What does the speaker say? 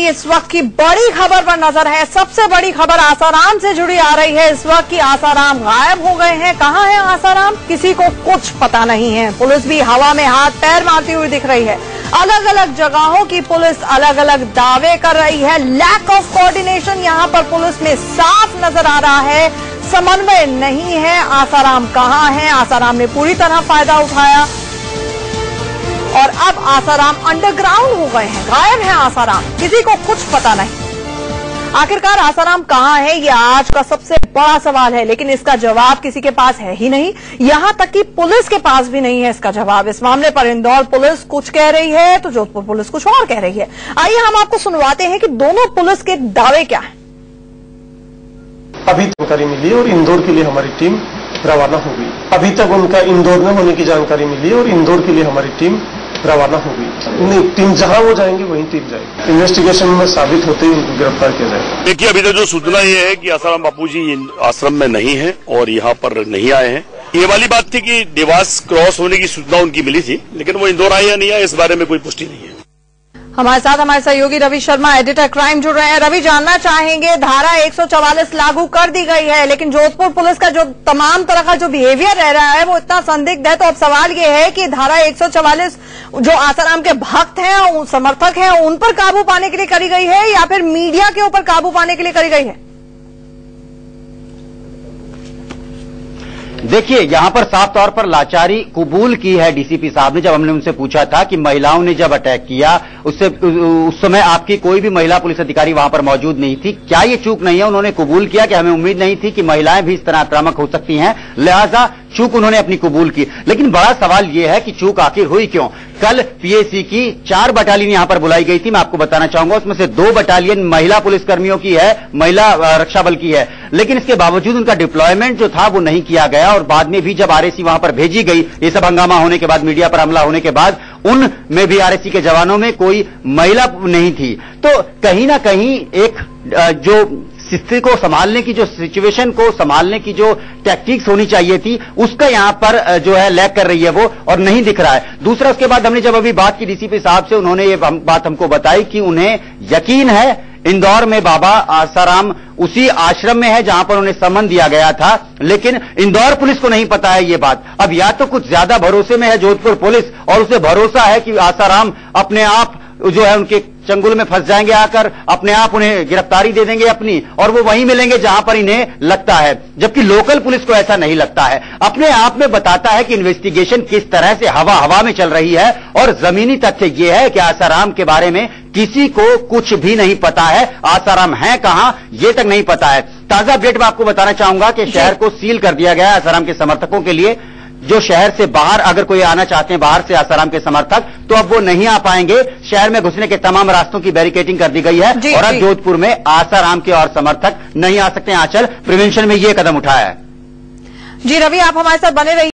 हमारी इस वक्त की बड़ी खबर पर नजर है। सबसे बड़ी खबर आसाराम से जुड़ी आ रही है इस वक्त की आसाराम गायब हो गए हैं। कहां है आसाराम, किसी को कुछ पता नहीं है। पुलिस भी हवा में हाथ पैर मारती हुई दिख रही है। अलग अलग जगहों की पुलिस अलग अलग दावे कर रही है। लैक ऑफ कोऑर्डिनेशन यहां पर पुलिस में साफ नजर आ रहा है। समन्वय नहीं है। आसाराम कहां है? आसाराम ने पूरी तरह फायदा उठाया और अब आसाराम अंडरग्राउंड हो गए हैं। गायब है आसाराम, किसी को कुछ पता नहीं। आखिरकार आसाराम कहां है, ये आज का सबसे बड़ा सवाल है, लेकिन इसका जवाब किसी के पास है ही नहीं। यहां तक कि पुलिस के पास भी नहीं है इसका जवाब। इस मामले पर इंदौर पुलिस कुछ कह रही है तो जोधपुर पुलिस कुछ और कह रही है। आइए हम आपको सुनवाते हैं कि दोनों पुलिस के दावे क्या हैं। अभी जानकारी मिली और इंदौर के लिए हमारी टीम रवाना हो गई। अभी तक उनका इंदौर में होने की जानकारी मिली और इंदौर के लिए हमारी टीम रवाना हो गई। नहीं, टीम जहां वो जाएंगे वहीं टीम जाएगी। इन्वेस्टिगेशन में साबित होते ही उनको गिरफ्तार किया जाएगा। देखिए, अभी तक जो सूचना ये है कि आसाराम बापू जी आश्रम में नहीं है और यहाँ पर नहीं आए हैं। ये वाली बात थी कि देवास क्रॉस होने की सूचना उनकी मिली थी, लेकिन वो इंदौर आए या नहीं आए इस बारे में कोई पुष्टि नहीं है। हमारे साथ हमारे सहयोगी रवि शर्मा एडिटर क्राइम जुड़ रहे हैं। रवि, जानना चाहेंगे, धारा 144 लागू कर दी गई है, लेकिन जोधपुर पुलिस का जो तमाम तरह का जो बिहेवियर रह रहा है वो इतना संदिग्ध है। तो अब सवाल ये है कि धारा 144 जो आसाराम के भक्त हैं, समर्थक हैं, उन पर काबू पाने के लिए करी गई है या फिर मीडिया के ऊपर काबू पाने के लिए करी गई है? देखिए, यहां पर साफ तौर पर लाचारी कबूल की है डीसीपी साहब ने। जब हमने उनसे पूछा था कि महिलाओं ने जब अटैक किया उस समय आपकी कोई भी महिला पुलिस अधिकारी वहां पर मौजूद नहीं थी, क्या ये चूक नहीं है? उन्होंने कबूल किया कि हमें उम्मीद नहीं थी कि महिलाएं भी इस तरह आक्रामक हो सकती हैं, लिहाजा चूक उन्होंने अपनी कबूल की। लेकिन बड़ा सवाल यह है कि चूक आखिर हुई क्यों? कल पीएसी की 4 बटालियन यहां पर बुलाई गई थी। मैं आपको बताना चाहूंगा उसमें से 2 बटालियन महिला पुलिसकर्मियों की है, महिला रक्षा बल की है, लेकिन इसके बावजूद उनका डिप्लॉयमेंट जो था वो नहीं किया गया। और बाद में भी जब आरएसी वहां पर भेजी गई, ये सब हंगामा होने के बाद, मीडिया पर हमला होने के बाद, उनमें भी आरएसी के जवानों में कोई महिला नहीं थी। तो कहीं ना कहीं एक जो स्थिति को संभालने की, जो सिचुएशन को संभालने की जो टैक्टिक्स होनी चाहिए थी, उसका यहां पर जो है लैक कर रही है वो, और नहीं दिख रहा है। दूसरा, उसके बाद हमने जब अभी बात की डीसीपी साहब से, उन्होंने ये बात हमको बताई कि उन्हें यकीन है इंदौर में बाबा आसाराम उसी आश्रम में है जहां पर उन्हें समन दिया गया था, लेकिन इंदौर पुलिस को नहीं पता है ये बात। अब या तो कुछ ज्यादा भरोसे में है जोधपुर पुलिस और उसे भरोसा है कि आसाराम अपने आप जो है उनके चंगुल में फंस जाएंगे, आकर अपने आप उन्हें गिरफ्तारी दे देंगे अपनी, और वो वहीं मिलेंगे जहां पर इन्हें लगता है। जबकि लोकल पुलिस को ऐसा नहीं लगता है। अपने आप में बताता है कि इन्वेस्टिगेशन किस तरह से हवा में चल रही है, और जमीनी तथ्य यह है कि आसाराम के बारे में किसी को कुछ भी नहीं पता है। आसाराम है कहां, यह तक नहीं पता है। ताजा अपडेट मैं आपको बताना चाहूंगा कि शहर को सील कर दिया गया है आसाराम के समर्थकों के लिए। जो शहर से बाहर अगर कोई आना चाहते हैं, बाहर से आसाराम के समर्थक, तो अब वो नहीं आ पाएंगे। शहर में घुसने के तमाम रास्तों की बैरिकेडिंग कर दी गई है और अब जोधपुर में आसाराम के और समर्थक नहीं आ सकते। आंचल प्रिवेंशन में ये कदम उठाया है। जी रवि, आप हमारे साथ बने रहिए।